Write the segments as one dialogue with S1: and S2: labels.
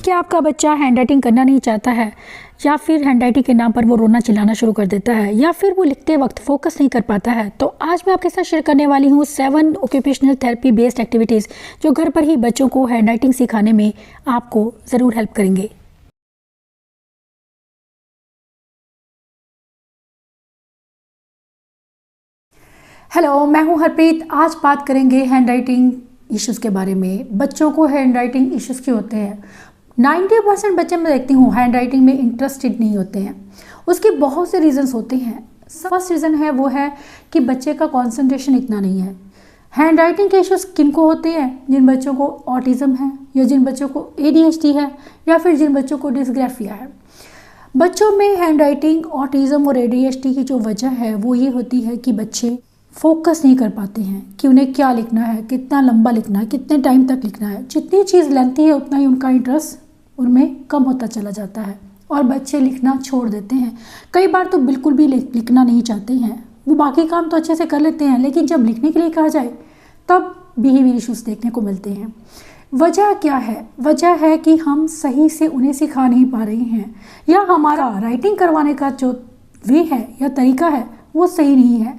S1: क्या आपका बच्चा हैंड राइटिंग करना नहीं चाहता है, या फिर हैंड राइटिंग के नाम पर वो रोना चिल्लाना शुरू कर देता है, या फिर वो लिखते वक्त फोकस नहीं कर पाता है? तो आज मैं आपके साथ शेयर करने वाली हूँ 7 ऑक्यूपेशनल थेरेपी बेस्ड एक्टिविटीज़ जो घर पर ही बच्चों को हैंड राइटिंग सिखाने में आपको ज़रूर हेल्प करेंगे। हेलो, मैं हूँ हरप्रीत। आज बात करेंगे हैंड राइटिंग इश्यूज़ के बारे में। बच्चों को हैंड राइटिंग इश्यूज़ क्यों होते हैं? 90% बच्चे मैं देखती हूँ हैंड राइटिंग में इंटरेस्टेड नहीं होते हैं। उसके बहुत से रीजंस होते हैं। फर्स्ट रीज़न है वो है कि बच्चे का कंसंट्रेशन इतना नहीं है। हैंड राइटिंग के इश्यूज़ किन को होते हैं? जिन बच्चों को ऑटिज़म है, या जिन बच्चों को ADHD है, या फिर जिन बच्चों को डिस्ग्राफिया है। बच्चों में हैंड राइटिंग, ऑटिज़म और ADHD की जो वजह है वो ये होती है कि बच्चे फोकस नहीं कर पाते हैं कि उन्हें क्या लिखना है, कितना लंबा लिखना है, कितने टाइम तक लिखना है। जितनी चीज़ लेंथी है उतना ही उनका इंटरेस्ट उनमें कम होता चला जाता है और बच्चे लिखना छोड़ देते हैं। कई बार तो बिल्कुल भी लिखना नहीं चाहते हैं। वो बाकी काम तो अच्छे से कर लेते हैं, लेकिन जब लिखने के लिए कहा जाए तब बिहेवियर इश्यूज़ देखने को मिलते हैं। वजह क्या है? वजह है कि हम सही से उन्हें सिखा नहीं पा रहे हैं, या हमारा राइटिंग करवाने का जो वे है या तरीका है वो सही नहीं है।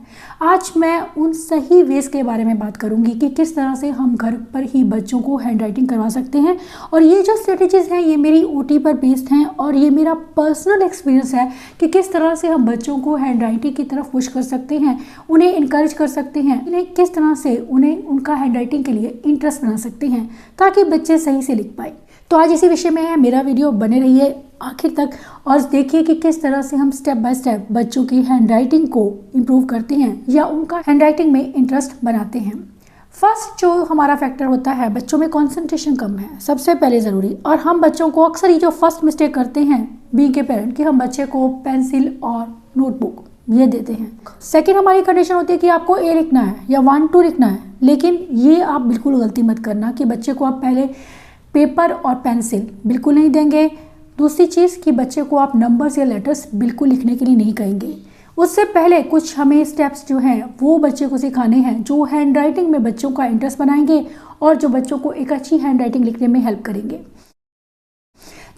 S1: आज मैं उन सही वेज के बारे में बात करूंगी कि किस तरह से हम घर पर ही बच्चों को हैंड राइटिंग करवा सकते हैं। और ये जो स्ट्रेटजीज़ हैं ये मेरी OT पर बेस्ड हैं, और ये मेरा पर्सनल एक्सपीरियंस है कि किस तरह से हम बच्चों को हैंड राइटिंग की तरफ पुश कर सकते हैं, उन्हें इनकरेज कर सकते हैं, उन्हें किस तरह से उन्हें उनका हैंड राइटिंग के लिए इंटरेस्ट बना सकते हैं ताकि बच्चे सही से लिख पाए। तो आज इसी विषय में है मेरा वीडियो, बने रहिए आखिर तक और देखिए कि किस तरह से हम स्टेप बाय स्टेप बच्चों की हैंड राइटिंग को इम्प्रूव करते हैं या उनका हैंड राइटिंग में इंटरेस्ट बनाते हैं। फर्स्ट जो हमारा फैक्टर होता है, बच्चों में कंसंट्रेशन कम है, सबसे पहले ज़रूरी। और हम बच्चों को अक्सर ही जो फर्स्ट मिस्टेक करते हैं बीइंग के पेरेंट, कि हम बच्चे को पेंसिल और नोटबुक ये देते हैं। सेकेंड हमारी कंडीशन होती है कि आपको A लिखना है या 1 2 लिखना है, लेकिन ये आप बिल्कुल गलती मत करना कि बच्चे को आप पहले पेपर और पेंसिल बिल्कुल नहीं देंगे। दूसरी चीज़ कि बच्चे को आप नंबर्स या लेटर्स बिल्कुल लिखने के लिए नहीं कहेंगे। उससे पहले कुछ हमें स्टेप्स जो हैं वो बच्चे को सिखाने हैं जो हैंड राइटिंग में बच्चों का इंटरेस्ट बनाएंगे और जो बच्चों को एक अच्छी हैंड राइटिंग लिखने में हेल्प करेंगे।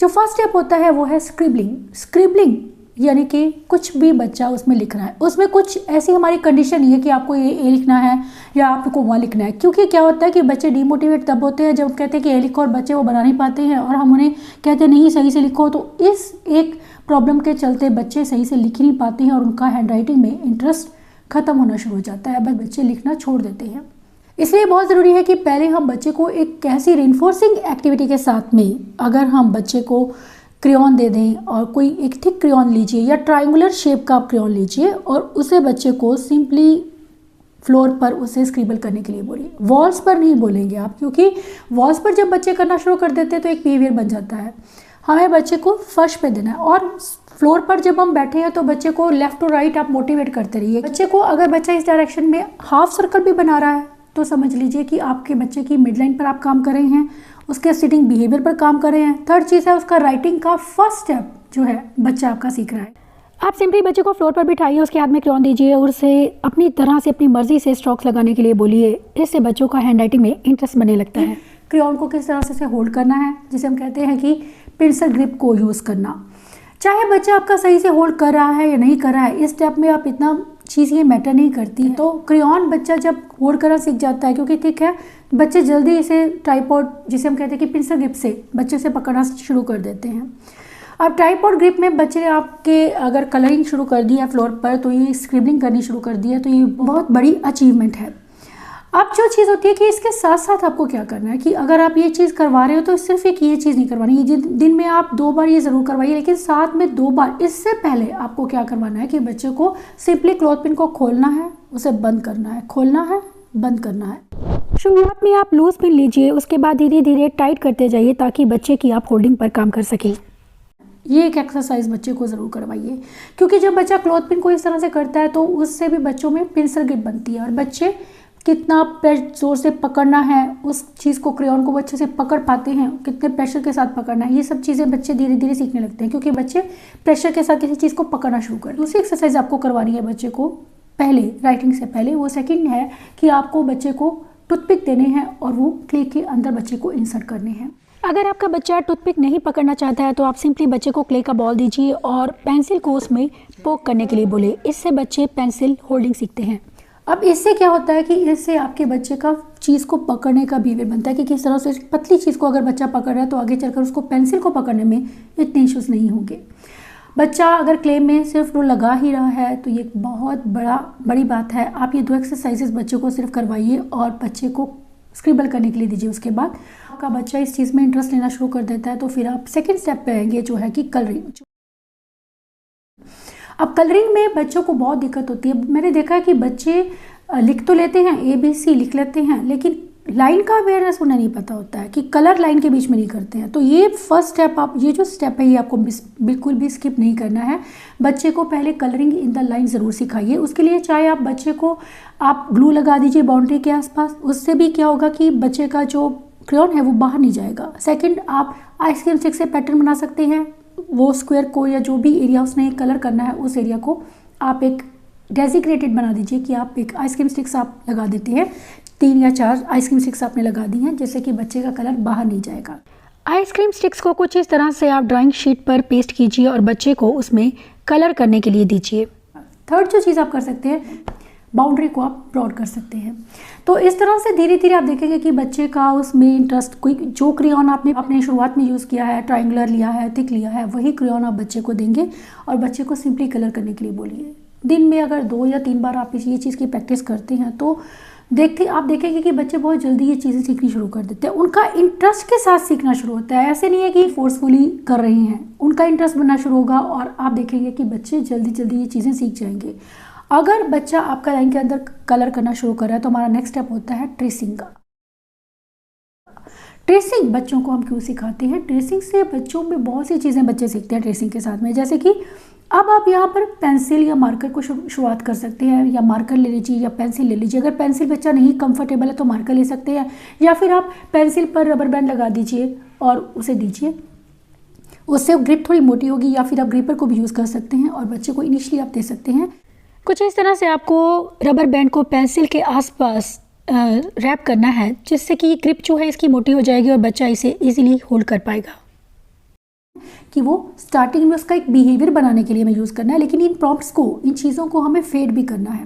S1: जो फर्स्ट स्टेप होता है वो है स्क्रिबलिंग। स्क्रिबलिंग यानी कि कुछ भी बच्चा उसमें लिख रहा है, उसमें कुछ ऐसी हमारी कंडीशन नहीं है कि आपको ये A लिखना है या आपको वहाँ लिखना है। क्योंकि क्या होता है कि बच्चे डिमोटिवेट तब होते हैं जब कहते हैं कि A लिखो और बच्चे वो बना नहीं पाते हैं, और हम उन्हें कहते हैं नहीं सही से लिखो। तो इस एक प्रॉब्लम के चलते बच्चे सही से लिख ही नहीं पाते हैं और उनका हैंड राइटिंग में इंटरेस्ट खत्म होना शुरू हो जाता है, बस बच्चे लिखना छोड़ देते हैं। इसलिए बहुत ज़रूरी है कि पहले हम बच्चे को एक कैसी रेनफोर्सिंग एक्टिविटी के साथ में, अगर हम बच्चे को क्रेयॉन दे दें और कोई एक थिक क्रेयॉन लीजिए या ट्रायंगुलर शेप का आप क्रेयॉन लीजिए और उसे बच्चे को सिंपली फ्लोर पर उसे स्क्रिबल करने के लिए बोलिए। वॉल्स पर नहीं बोलेंगे आप, क्योंकि वॉल्स पर जब बच्चे करना शुरू कर देते हैं तो एक बिहेवियर बन जाता है। हमें बच्चे को फर्श पे देना है, और फ्लोर पर जब हम बैठे हैं तो बच्चे को लेफ्ट टू राइट आप मोटिवेट करते रहिए। बच्चे को अगर बच्चा इस डायरेक्शन में हाफ सर्कल भी बना रहा है तो समझ लीजिए कि आपके बच्चे की मिड लाइन पर आप काम कर रहे हैं, उसके सिटिंग बिहेवियर पर काम कर रहे हैं। थर्ड चीज़ है उसका राइटिंग का फर्स्ट स्टेप जो है बच्चा आपका सीख रहा है। आप सिंपली बच्चे को फ्लोर पर बिठाइए, उसके हाथ में क्रेयॉन दीजिए और उसे अपनी तरह से अपनी मर्जी से स्ट्रोक्स लगाने के लिए बोलिए। इससे बच्चों का हैंड राइटिंग में इंटरेस्ट बनने लगता है। क्रेयॉन को किस तरह से होल्ड करना है, जिसे हम कहते हैं कि पिंसल ग्रिप को यूज़ करना। चाहे बच्चा आपका सही से होल्ड कर रहा है या नहीं कर रहा है, इस स्टेप में आप इतना चीज़ ये मैटर नहीं करती है। तो क्रेयॉन बच्चा जब होल्ड करना सीख जाता है, क्योंकि ठीक है बच्चे जल्दी इसे ट्राइपॉड, जिसे हम कहते हैं कि पिंसल ग्रिप से बच्चे से पकड़ना शुरू कर देते हैं। अब ट्राइपॉड ग्रिप में बच्चे ने आपके अगर कलरिंग शुरू कर दी है फ्लोर पर, तो ये स्क्रिबलिंग करनी शुरू कर दी है, तो ये बहुत बड़ी अचीवमेंट है। अब जो चीज़ होती है कि इसके साथ साथ आपको क्या करना है कि अगर आप ये चीज़ करवा रहे हो तो सिर्फ एक ये चीज़ नहीं करवानी। ये दिन में आप 2 बार ये ज़रूर करवाइए, लेकिन साथ में 2 बार इससे पहले आपको क्या करवाना है कि बच्चे को सिंपली क्लॉथ पिन को खोलना है, उसे बंद करना है, खोलना है, बंद करना है। शुरुआत में आप लूज पिन लीजिए, उसके बाद धीरे धीरे टाइट करते जाइए ताकि बच्चे की आप होल्डिंग पर काम कर सकें। ये एक एक्सरसाइज बच्चे को ज़रूर करवाइए, क्योंकि जब बच्चा क्लॉथ पिन को इस तरह से करता है तो उससे भी बच्चों में पिंसल ग्रिप बनती है और बच्चे कितना ज़ोर से पकड़ना है उस चीज़ को, क्रेयॉन को अच्छे से पकड़ पाते हैं, कितने प्रेशर के साथ पकड़ना है, ये सब चीज़ें बच्चे धीरे धीरे सीखने लगते हैं, क्योंकि बच्चे प्रेशर के साथ किसी चीज़ को पकड़ना शुरू कर। दूसरी एक्सरसाइज आपको करवानी है बच्चे को पहले, राइटिंग से पहले। वो सेकंड है कि आपको बच्चे को टूथपिक देने हैं और वो क्ले के अंदर बच्चे को इंसर्ट करने हैं। अगर आपका बच्चा टूथपिक नहीं पकड़ना चाहता है तो आप सिंपली बच्चे को क्ले का बॉल दीजिए और पेंसिल को उसमें पोक करने के लिए बोले। इससे बच्चे पेंसिल होल्डिंग सीखते हैं। अब इससे क्या होता है कि इससे आपके बच्चे का चीज़ को पकड़ने का बिहेवियर बनता है कि किस तरह से पतली चीज़ को अगर बच्चा पकड़ रहा है तो आगे चलकर उसको पेंसिल को पकड़ने में इतने इश्यूज़ नहीं होंगे। बच्चा अगर क्ले में सिर्फ वो लगा ही रहा है तो ये बहुत बड़ी बात है। आप ये 2 एक्सरसाइजेस बच्चे को सिर्फ करवाइए और बच्चे को स्क्रिबल करने के लिए दीजिए। उसके बाद आपका बच्चा इस चीज़ में इंटरेस्ट लेना शुरू कर देता है तो फिर आप सेकेंड स्टेप पे आएंगे जो है कि कलरिंग। अब कलरिंग में बच्चों को बहुत दिक्कत होती है। मैंने देखा है कि बच्चे लिख तो लेते हैं, ABC लिख लेते हैं, लेकिन लाइन का अवेयरनेस उन्हें नहीं पता होता है कि कलर लाइन के बीच में नहीं करते हैं। तो ये फर्स्ट स्टेप, आप ये जो स्टेप है ये आपको बिल्कुल भी स्किप नहीं करना है। बच्चे को पहले कलरिंग इन द लाइन ज़रूर सिखाइए। उसके लिए चाहे आप बच्चे को आप ग्लू लगा दीजिए बाउंड्री के आसपास, उससे भी क्या होगा कि बच्चे का जो क्रेयॉन है वो बाहर नहीं जाएगा। सेकंड, आप आइसक्रीम स्टिक से पैटर्न बना सकते हैं। वो स्क्वायर को या जो भी एरिया उसने कलर करना है उस एरिया को आप एक डेजिग्नेटेड बना दीजिए कि आप एक आइसक्रीम स्टिक्स आप लगा देते हैं। 3 या 4 आइसक्रीम स्टिक्स आपने लगा दी हैं जिससे कि बच्चे का कलर बाहर नहीं जाएगा। आइसक्रीम स्टिक्स को कुछ इस तरह से आप ड्राइंग शीट पर पेस्ट कीजिए और बच्चे को उसमें कलर करने के लिए दीजिए। थर्ड जो चीज़ आप कर सकते हैं, बाउंड्री को आप ब्रॉड कर सकते हैं। तो इस तरह से धीरे धीरे आप देखेंगे कि बच्चे का उसमें इंटरेस्ट, कोई जो क्रेयॉन आपने शुरुआत में यूज़ किया है, ट्रायंगुलर लिया है, थिक लिया है, वही क्रेयॉन आप बच्चे को देंगे और बच्चे को सिंपली कलर करने के लिए बोलिए। दिन में अगर 2 या 3 बार आप ये चीज़ की प्रैक्टिस करते हैं तो आप देखेंगे कि बच्चे बहुत जल्दी ये चीज़ें सीखनी शुरू कर देते हैं। उनका इंटरेस्ट के साथ सीखना शुरू होता है। ऐसे नहीं है कि फोर्सफुली कर रहे हैं, उनका इंटरेस्ट बनना शुरू होगा और आप देखेंगे कि बच्चे जल्दी जल्दी ये चीज़ें सीख जाएंगे। अगर बच्चा आपका लाइन के अंदर कलर करना शुरू कर रहा है तो हमारा नेक्स्ट स्टेप होता है ट्रेसिंग का। ट्रेसिंग बच्चों को हम क्यों सिखाते हैं? ट्रेसिंग से बच्चों में बहुत सी चीज़ें बच्चे सीखते हैं ट्रेसिंग के साथ में। जैसे कि अब आप यहाँ पर पेंसिल या मार्कर को शुरुआत कर सकते हैं, या मार्कर ले लीजिए या पेंसिल ले लीजिए। अगर पेंसिल बच्चा नहीं कंफर्टेबल है तो मार्कर ले सकते हैं, या फिर आप पेंसिल पर रबर बैंड लगा दीजिए और उसे दीजिए। उससे ग्रिप थोड़ी मोटी होगी, या फिर आप ग्रिपर को भी यूज़ कर सकते हैं और बच्चे को इनिशियली आप दे सकते हैं। कुछ इस तरह से आपको रबर बैंड को पेंसिल के आसपास रैप करना है जिससे कि ग्रिप जो है इसकी मोटी हो जाएगी और बच्चा इसे इजीली होल्ड कर पाएगा। कि वो स्टार्टिंग में उसका एक बिहेवियर बनाने के लिए हमें यूज़ करना है, लेकिन इन प्रॉम्प्ट्स को, इन चीज़ों को हमें फेड भी करना है।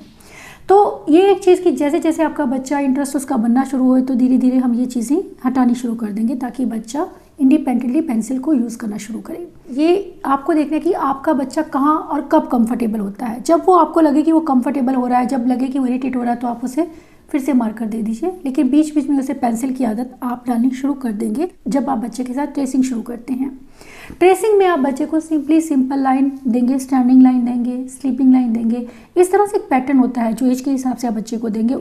S1: तो ये एक चीज़ कि जैसे जैसे आपका बच्चा इंटरेस्ट उसका बनना शुरू हो तो धीरे धीरे हम ये चीज़ें हटानी शुरू कर देंगे ताकि बच्चा इंडिपेंडेंटली पेंसिल को यूज़ करना शुरू करे। ये आपको देखना है कि आपका बच्चा कहाँ और कब कंफर्टेबल होता है। जब वो आपको लगे कि वो कंफर्टेबल हो रहा है, जब लगे कि वो इरिटेट हो रहा है तो आप उसे फिर से मार्कर दे दीजिए, लेकिन बीच बीच में उसे पेंसिल की आदत आप डालनी शुरू कर देंगे जब आप बच्चे के साथ ट्रेसिंग शुरू करते हैं। ट्रेसिंग में आप बच्चे को सिंपल लाइन देंगे, स्टैंडिंग लाइन देंगे, स्लीपिंग लाइन देंगे। इस तरह से एक पैटर्न होता है जो एज के हिसाब से आप बच्चे को देंगे।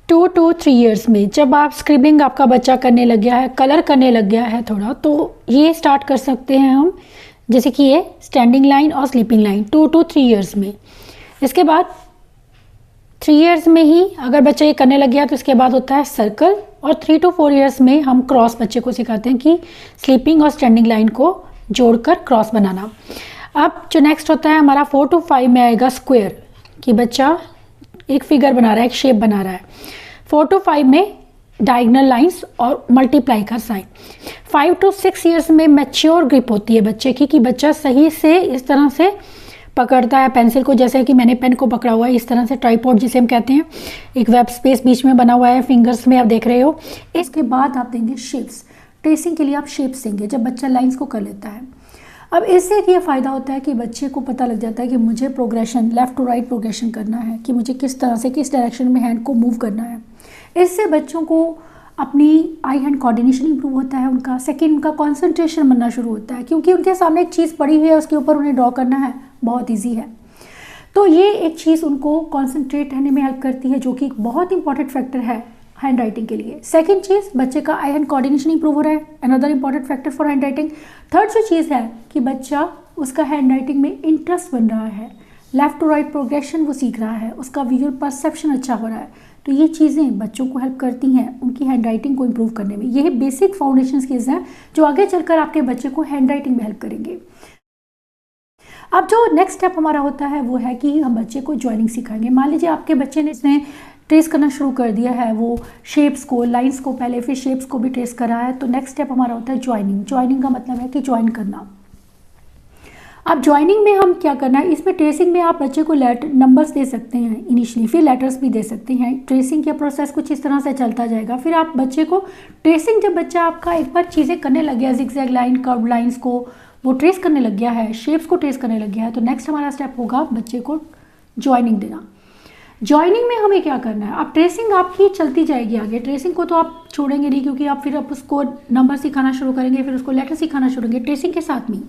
S1: 2 to 3 ईयर्स में जब आप स्क्रिबलिंग आपका बच्चा करने लग गया है, कलर करने लग गया है थोड़ा, तो ये स्टार्ट कर सकते हैं हम, जैसे कि ये स्टैंडिंग लाइन और स्लीपिंग लाइन 2 to 3 ईयर्स में। इसके बाद 3 ईयर्स में ही अगर बच्चा ये करने लग गया तो इसके बाद होता है सर्कल, और 3 to 4 ईयर्स में हम क्रॉस बच्चे को सिखाते हैं कि स्लीपिंग और स्टैंडिंग लाइन को जोड़कर क्रॉस बनाना। अब जो नेक्स्ट होता है हमारा 4 to 5 में आएगा स्क्वायर, कि बच्चा एक फिगर बना रहा है, एक शेप बना रहा है। 4 to 5 में डायगोनल लाइंस और मल्टीप्लाई का साइन। 5 to 6 ईयर्स में मैच्योर ग्रिप होती है बच्चे की, कि बच्चा सही से इस तरह से पकड़ता है पेंसिल को, जैसे कि मैंने पेन को पकड़ा हुआ है इस तरह से, ट्राइपॉड जिसे हम कहते हैं, एक वेब स्पेस बीच में बना हुआ है, फिंगर्स में आप देख रहे हो। इसके बाद आप देंगे शेप्स। ट्रेसिंग के लिए आप शेप्स देंगे जब बच्चा लाइंस को कर लेता है। अब इससे एक ये फ़ायदा होता है कि बच्चे को पता लग जाता है कि मुझे progression, left to right progression करना है, कि मुझे किस तरह से किस डायरेक्शन में हैंड को मूव करना है। इससे बच्चों को अपनी आई हैंड कोऑर्डिनेशन इंप्रूव होता है उनका। सेकंड, उनका कंसंट्रेशन बनना शुरू होता है, क्योंकि उनके सामने एक चीज़ पड़ी हुई है, उसके ऊपर उन्हें ड्रॉ करना है, बहुत ईजी है। तो ये एक चीज़ उनको कॉन्सेंट्रेट रहने में हेल्प करती है, जो कि एक बहुत इंपॉर्टेंट फैक्टर है हैंड राइटिंग के लिए। सेकंड चीज़, बच्चे का आई हैंड कोऑर्डिनेशन इंप्रूव हो रहा है, another important factor for hand writing. Third जो चीज़ है कि बच्चा, उसका हैंड राइटिंग में इंटरेस्ट बन रहा है, लेफ़्ट टू राइट प्रोग्रेशन वो सीख रहा है, उसका विजुअल परसेप्शन अच्छा हो रहा है। तो ये चीज़ें बच्चों को हेल्प करती हैं उनकी हैंड राइटिंग को इम्प्रूव करने में। ये बेसिक फाउंडेशन स्किल्स हैं जो आगे चलकर आपके बच्चे को हैंड राइटिंग में हेल्प करेंगे। अब जो नेक्स्ट स्टेप हमारा होता है वो है कि हम बच्चे को ज्वाइनिंग सिखाएंगे। मान लीजिए आपके बच्चे ने इसने ट्रेस करना शुरू कर दिया है, वो शेप्स को, लाइंस को पहले, फिर शेप्स को भी ट्रेस करा है, तो नेक्स्ट स्टेप हमारा होता है ज्वाइनिंग। ज्वाइनिंग का मतलब है कि ज्वाइन करना। अब ज्वाइनिंग में हम क्या करना है, इसमें ट्रेसिंग में आप बच्चे को नंबर्स दे सकते हैं इनिशियली, फिर लेटर्स भी दे सकते हैं। ट्रेसिंग का प्रोसेस कुछ इस तरह से चलता जाएगा। फिर आप बच्चे को ट्रेसिंग, जब बच्चा आपका एक बार चीज़ें करने लग गया, जिगजैग लाइन, कर्व लाइंस को वो ट्रेस करने लग गया है, शेप्स को ट्रेस करने लग गया है, तो नेक्स्ट हमारा स्टेप होगा बच्चे को ज्वाइनिंग देना। ज्वाइनिंग में हमें क्या करना है, अब ट्रेसिंग आपकी चलती जाएगी आगे। ट्रेसिंग को तो आप छोड़ेंगे नहीं, क्योंकि आप फिर उसको नंबर सिखाना शुरू करेंगे, फिर उसको लेटर सिखाना शुरू करेंगे ट्रेसिंग के साथ में।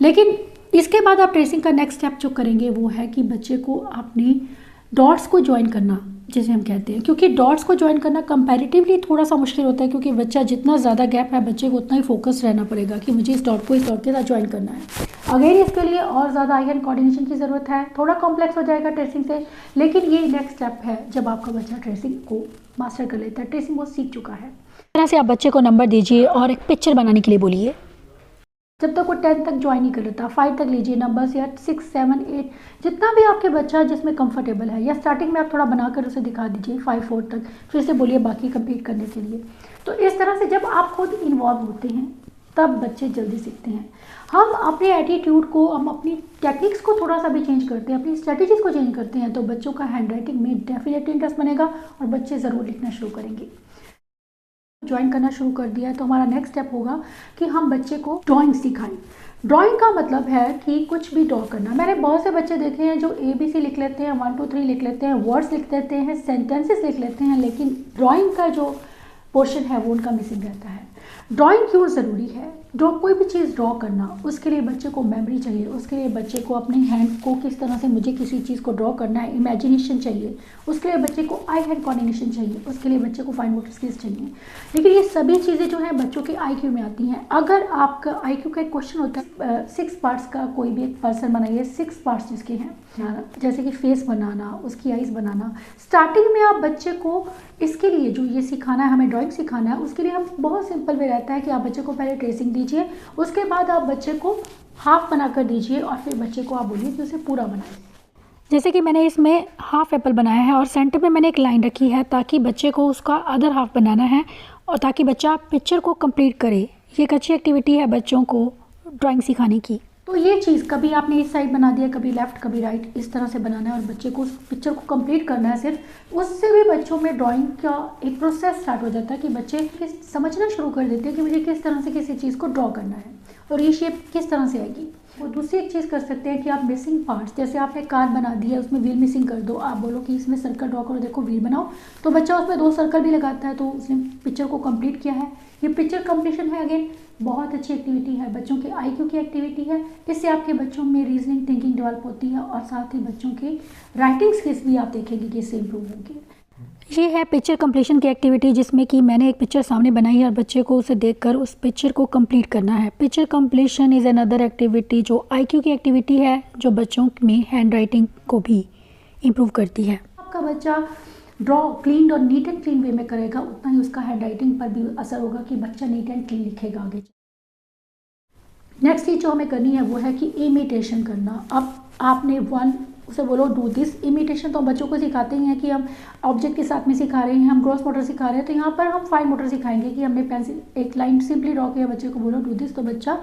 S1: लेकिन इसके बाद आप ट्रेसिंग का नेक्स्ट स्टेप जो करेंगे वो है कि बच्चे को अपनी डॉट्स को ज्वाइन करना, जिसे हम कहते हैं, क्योंकि डॉट्स को ज्वाइन करना कंपैरेटिवली थोड़ा सा मुश्किल होता है, क्योंकि बच्चा जितना ज़्यादा गैप है बच्चे को उतना ही फोकस रहना पड़ेगा कि मुझे इस डॉट को इस डॉट के साथ ज्वाइन करना है। अगेन इसके लिए और ज़्यादा आई हैंड कोऑर्डिनेशन की ज़रूरत है, थोड़ा कॉम्प्लेक्स हो जाएगा ट्रेसिंग से, लेकिन ये नेक्स्ट स्टेप है जब आपका बच्चा ट्रेसिंग को मास्टर कर लेता है, ट्रेसिंग वो सीख चुका है। इस तरह से आप बच्चे को नंबर दीजिए और एक पिक्चर बनाने के लिए बोलिए। जब तक वो 10 तक ज्वाइन नहीं कर लेता, 5 तक लीजिए नंबर्स, या 6, 7, 8 जितना भी आपके बच्चा जिसमें कंफर्टेबल है, या स्टार्टिंग में आप थोड़ा बनाकर उसे दिखा दीजिए 5, 4 तक, फिर से बोलिए बाकी कंप्लीट करने के लिए। तो इस तरह से जब आप खुद इन्वॉल्व होते हैं तब बच्चे जल्दी सीखते हैं। हम अपने एटीट्यूड को, हम अपनी टेक्निक्स को थोड़ा सा भी चेंज करते हैं, अपनी स्ट्रेटजीज को चेंज करते हैं, तो बच्चों का हैंड राइटिंग में डेफिनेटली इंटरेस्ट बनेगा और बच्चे ज़रूर लिखना शुरू करेंगे। ज्वाइन करना शुरू कर दिया है तो हमारा नेक्स्ट स्टेप होगा कि हम बच्चे को ड्राइंग सिखाएं। ड्राइंग का मतलब है कि कुछ भी ड्रॉ करना। मैंने बहुत से बच्चे देखे हैं जो ABC लिख लेते हैं, 1 2 3 लिख लेते हैं, वर्ड्स लिख लेते हैं, सेंटेंसेस लिख लेते हैं, लेकिन ड्राइंग का जो पोर्शन है वो उनका मिसिंग रहता है। ड्राइंग क्यों ज़रूरी है? कोई भी चीज़ ड्रॉ करना, उसके लिए बच्चे को मेमोरी चाहिए, उसके लिए बच्चे को अपने हैंड को किस तरह से मुझे किसी चीज़ को ड्रॉ करना है, इमेजिनेशन चाहिए, उसके लिए बच्चे को आई हैंड कोऑर्डिनेशन चाहिए, उसके लिए बच्चे को फाइन मोटर स्किल्स चाहिए। लेकिन ये सभी चीज़ें जो हैं बच्चों के IQ में आती हैं। अगर आपका IQ का एक क्वेश्चन होता है 6 पार्ट्स का, कोई भी एक पर्सन बनाइए, 6 पार्ट्स जिसके हैं, जैसे कि फेस बनाना, उसकी आइज़ बनाना। स्टार्टिंग में आप बच्चे को इसके लिए जो ये सिखाना है, हमें ड्राइंग सिखाना है, उसके लिए हम बहुत सिंपल वे रहता है कि आप बच्चे को पहले ट्रेसिंग दीजिए, उसके बाद आप बच्चे को हाफ बना कर दीजिए और फिर बच्चे को आप बोलिए कि उसे पूरा बनाए। जैसे कि मैंने इसमें हाफ एप्पल बनाया है और सेंटर में मैंने एक लाइन रखी है ताकि बच्चे को उसका अदर हाफ बनाना है और ताकि बच्चा पिक्चर को कंप्लीट करे। ये एक अच्छी एक्टिविटी है बच्चों को ड्राइंग सिखाने की। तो ये चीज़ कभी आपने इस साइड बना दिया, कभी लेफ्ट, कभी राइट, इस तरह से बनाना है और बच्चे को उस पिक्चर को कंप्लीट करना है सिर्फ। उससे भी बच्चों में ड्राइंग का एक प्रोसेस स्टार्ट हो जाता है कि बच्चे समझना शुरू कर देते हैं कि मुझे किस तरह से किसी चीज़ को ड्रॉ करना है और ये शेप किस तरह से आएगी। वो दूसरी एक चीज़ कर सकते हैं कि आप मिसिंग पार्ट्स, जैसे आपने कार बना दी है उसमें व्हील मिसिंग कर दो, आप बोलो कि इसमें सर्कल ड्रॉ करो, देखो व्हील बनाओ, तो बच्चा उसमें 2 सर्कल भी लगाता है, तो उसने पिक्चर को कंप्लीट किया है। ये पिक्चर कंप्लीशन है, अगेन बहुत अच्छी एक्टिविटी है, बच्चों के IQ की एक्टिविटी है। इससे आपके बच्चों में रीजनिंग थिंकिंग डेवलप होती है और साथ ही बच्चों के राइटिंग स्किल्स भी आप देखेंगे कि इससे इम्प्रूव होंगे। ये है पिक्चर कंप्लीशन की एक्टिविटी, जिसमें कि मैंने एक पिक्चर सामने बनाई है और बच्चे को उसे देखकर उस पिक्चर को कंप्लीट करना है। Picture completion is another activity जो IQ की एक्टिविटी है, जो बच्चों में हैंड राइटिंग को भी इम्प्रूव करती है। आपका बच्चा ड्रॉ क्लीन और नीट एंड क्लीन वे में करेगा, उतना ही उसका हैंड राइटिंग पर भी असर होगा कि बच्चा नीट एंड क्लीन लिखेगा आगे। नेक्स्ट चीज़ जो हमें करनी है वो है कि इमिटेशन करना। अब आपने उसे बोलो डू दिस। इमिटेशन तो हम बच्चों को सिखाते ही हैं कि हम ऑब्जेक्ट के साथ में सिखा रहे हैं, हम ग्रॉस मोटर सिखा रहे हैं, तो यहाँ पर हम फाइन मोटर सिखाएंगे कि हमने पेंसिल एक लाइन सिंपली ड्रॉ किया, बच्चे को बोलो डू दिस, तो बच्चा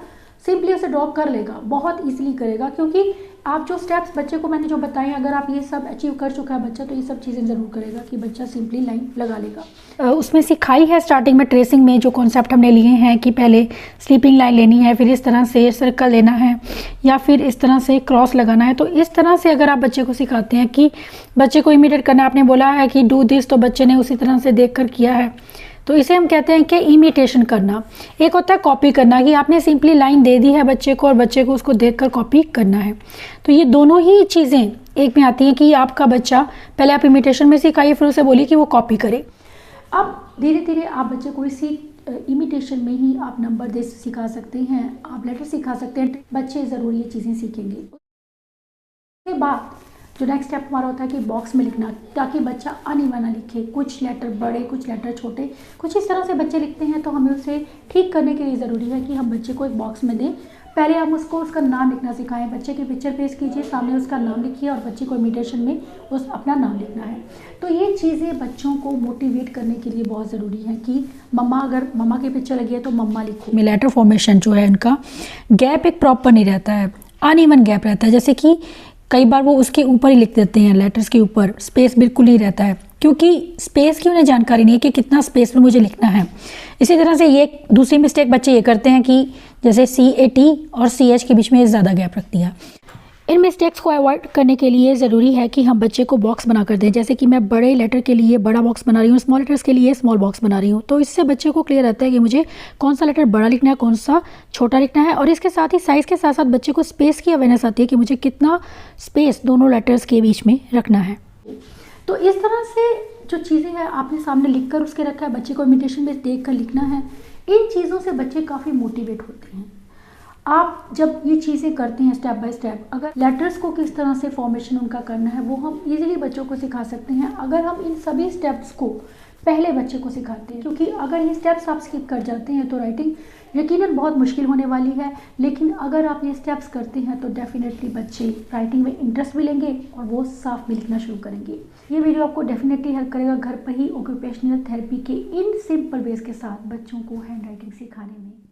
S1: सिंपली उसे ड्रॉ कर लेगा, बहुत ईजिली करेगा, क्योंकि आप जो स्टेप्स बच्चे को मैंने जो बताए, अगर आप ये सब अचीव कर चुका है बच्चा, तो ये सब चीज़ें ज़रूर करेगा कि बच्चा सिंपली लाइन लगा लेगा। उसमें सिखाई है स्टार्टिंग में ट्रेसिंग में जो कॉन्सेप्ट हमने लिए हैं कि पहले स्लीपिंग लाइन लेनी है, फिर इस तरह से सर्कल लेना है या फिर इस तरह से क्रॉस लगाना है। तो इस तरह से अगर आप बच्चे को सिखाते हैं कि बच्चे को इमिटेट करना, आपने बोला है कि डू दिस, तो बच्चे ने उसी तरह से देख कर किया है, तो इसे हम कहते हैं कि इमिटेशन करना। एक होता है कॉपी करना, कि आपने सिंपली लाइन दे दी है बच्चे को और बच्चे को उसको देखकर कॉपी करना है। तो ये दोनों ही चीज़ें एक में आती हैं कि आपका बच्चा पहले आप इमिटेशन में सिखाइए, फिर उसे बोलिए कि वो कॉपी करे। अब धीरे धीरे आप बच्चे को इसी इमिटेशन में ही आप नंबर दे सिखा सकते हैं, आप लेटर सिखा सकते हैं, बच्चे ज़रूर ये चीज़ें सीखेंगे। उसके बाद जो नेक्स्ट स्टेप हमारा होता है कि बॉक्स में लिखना, ताकि बच्चा अनइवन ना लिखे, कुछ लेटर बड़े कुछ लेटर छोटे, कुछ इस तरह से बच्चे लिखते हैं। तो हमें उसे ठीक करने के लिए ज़रूरी है कि हम बच्चे को एक बॉक्स में दें। पहले हम उसको उसका नाम लिखना सिखाएं, बच्चे की पिक्चर पेश कीजिए, सामने उसका नाम लिखिए और बच्चे को इमिटेशन में उस अपना नाम लिखना है। तो ये चीज़ें बच्चों को मोटिवेट करने के लिए बहुत ज़रूरी है कि मम्मा, अगर मम्मा की पिक्चर लगी है तो मम्मा लिखो। लेटर फॉर्मेशन जो है इनका गैप एक प्रॉपर नहीं रहता है, अनइवन गैप रहता है। जैसे कि कई बार वो उसके ऊपर ही लिख देते हैं, लेटर्स के ऊपर स्पेस बिल्कुल नहीं रहता है, क्योंकि स्पेस की उन्हें जानकारी नहीं है कि कितना स्पेस में मुझे लिखना है। इसी तरह से ये दूसरी मिस्टेक बच्चे ये करते हैं कि जैसे CAT और CH के बीच में ज़्यादा गैप रख दिया। इन मिस्टेक्स को अवॉइड करने के लिए ज़रूरी है कि हम बच्चे को बॉक्स बना कर दें। जैसे कि मैं बड़े लेटर के लिए बड़ा बॉक्स बना रही हूँ, स्मॉल लेटर्स के लिए स्मॉल बॉक्स बना रही हूँ। तो इससे बच्चे को क्लियर रहता है कि मुझे कौन सा लेटर बड़ा लिखना है, कौन सा छोटा लिखना है। और इसके साथ ही साइज़ के साथ साथ बच्चे को स्पेस की अवेयरनेस आती है कि मुझे कितना स्पेस दोनों लेटर्स के बीच में रखना है। तो इस तरह से जो चीज़ें हैं आपने सामने लिख कर उसके रखा है, बच्चे को इमिटेशन में देख कर लिखना है। इन चीज़ों से बच्चे काफ़ी मोटिवेट होते हैं। आप जब ये चीज़ें करते हैं स्टेप बाय स्टेप, अगर लेटर्स को किस तरह से फॉर्मेशन उनका करना है वो हम इजीली बच्चों को सिखा सकते हैं, अगर हम इन सभी स्टेप्स को पहले बच्चे को सिखाते हैं। क्योंकि अगर ये स्टेप्स आप स्किप कर जाते हैं तो राइटिंग यकीनन बहुत मुश्किल होने वाली है, लेकिन अगर आप ये स्टेप्स करते हैं तो डेफिनेटली बच्चे राइटिंग में इंटरेस्ट भी लेंगे और वो साफ भी लिखना शुरू करेंगे। ये वीडियो आपको डेफिनेटली हेल्प करेगा घर पर ही ऑक्यूपेशनल थेरेपी के इन सिंपल वेज के साथ बच्चों को हैंड राइटिंग सिखाने में।